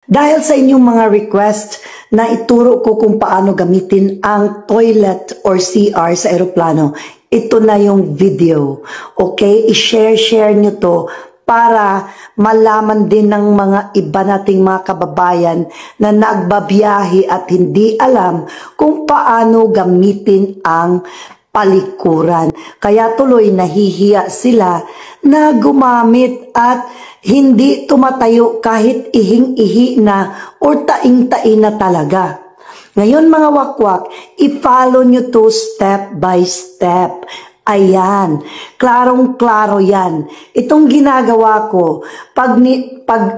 Dahil sa inyong mga request na ituro ko kung paano gamitin ang toilet or CR sa eroplano, ito na yung video. Okay? I-share nyo to para malaman din ng mga iba nating mga kababayan na nagbabiyahe at hindi alam kung paano gamitin ang palikuran. Kaya tuloy nahihiya sila na gumamit at hindi tumatayo kahit ihing-ihi na o taing-tain na talaga. Ngayon mga wakwak, i-follow nyo to step by step. Ayan, klarong-klaro yan. Itong ginagawa ko, pag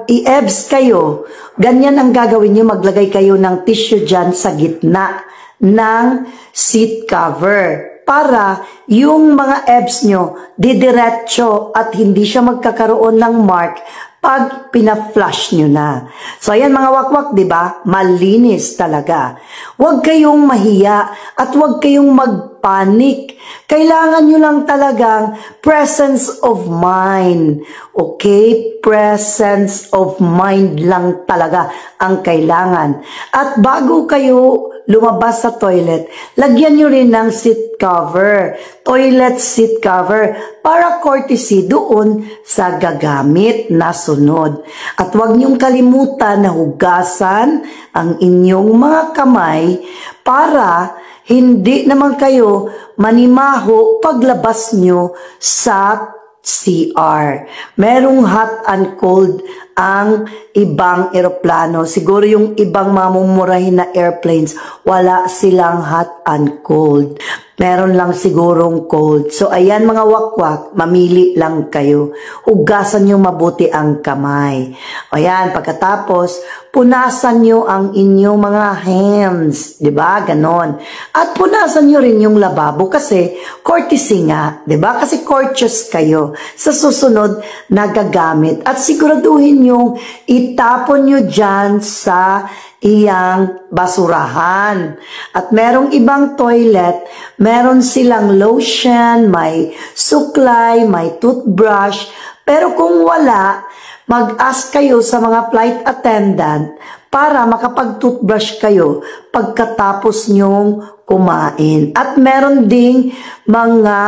i-EBS kayo, ganyan ang gagawin nyo, maglagay kayo ng tissue dyan sa gitna ng seat cover. Para yung mga EBS nyo didiretso at hindi siya magkakaroon ng mark pag pina-flush nyo na. So ayan mga wakwak, di ba? Malinis talaga. Huwag kayong mahiya at huwag kayong magpanik. Kailangan nyo lang talagang presence of mind. Okay? Presence of mind lang talaga ang kailangan. At bago kayo lumabas sa toilet, lagyan nyo rin ng seat cover, toilet seat cover, para courtesy doon sa gagamit na sunod. At huwag nyong kalimutan na hugasan ang inyong mga kamay para hindi naman kayo manimaho paglabas nyo sa CR. Merong hot and cold ang ibang eroplano. Siguro yung ibang mamumurahin na airplanes, wala silang hot and cold. Meron lang sigurong cold. So ayan mga wakwak, mamili lang kayo. Hugasan nyo mabuti ang kamay. Ayan, pagkatapos, punasan nyo ang inyong mga hands. Diba? Ganon. At punasan nyo rin yung lababo kasi courtesy nga. Diba? Kasi courteous kayo sa susunod na gagamit. At siguraduhin nyo, itapon nyo dyan sa iyang basurahan. At merong ibang toilet, meron silang lotion, may suklay, may toothbrush. Pero kung wala, mag-ask kayo sa mga flight attendant para makapag-toothbrush kayo pagkatapos nyong kumain. At meron ding mga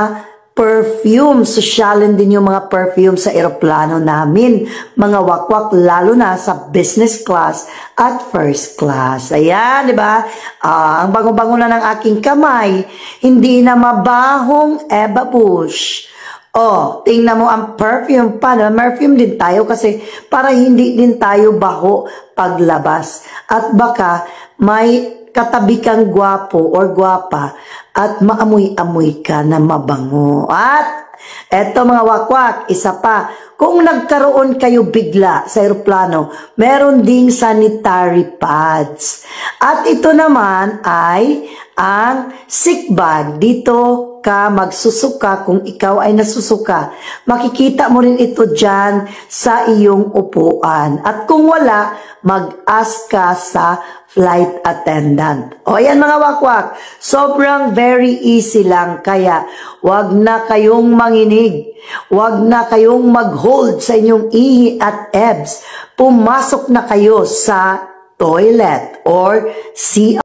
perfume. Sosyalin din yung mga perfume sa eroplano namin. Mga wakwak, lalo na sa business class at first class. Ayan, di ba? Ang bango-bango na ng aking kamay. Hindi na mabahong Eva Bush. Oh, tingnan mo ang perfume pa. Perfume din tayo kasi para hindi din tayo baho paglabas. At baka may katabi kang gwapo or gwapa at maamoy-amoy ka na mabango. At eto mga wakwak, isa pa, kung nagkaroon kayo bigla sa eroplano, meron ding sanitary pads. At ito naman ay ang sick bag. Dito ka magsusuka kung ikaw ay nasusuka. Makikita mo rin ito dyan sa iyong upuan. At kung wala, mag-ask ka sa flight attendant. O yan mga wakwak, sobrang very easy lang. Kaya wag na kayong manginig. Wag na kayong mag-hold sa inyong ihi at EBS. Pumasok na kayo sa toilet or CR.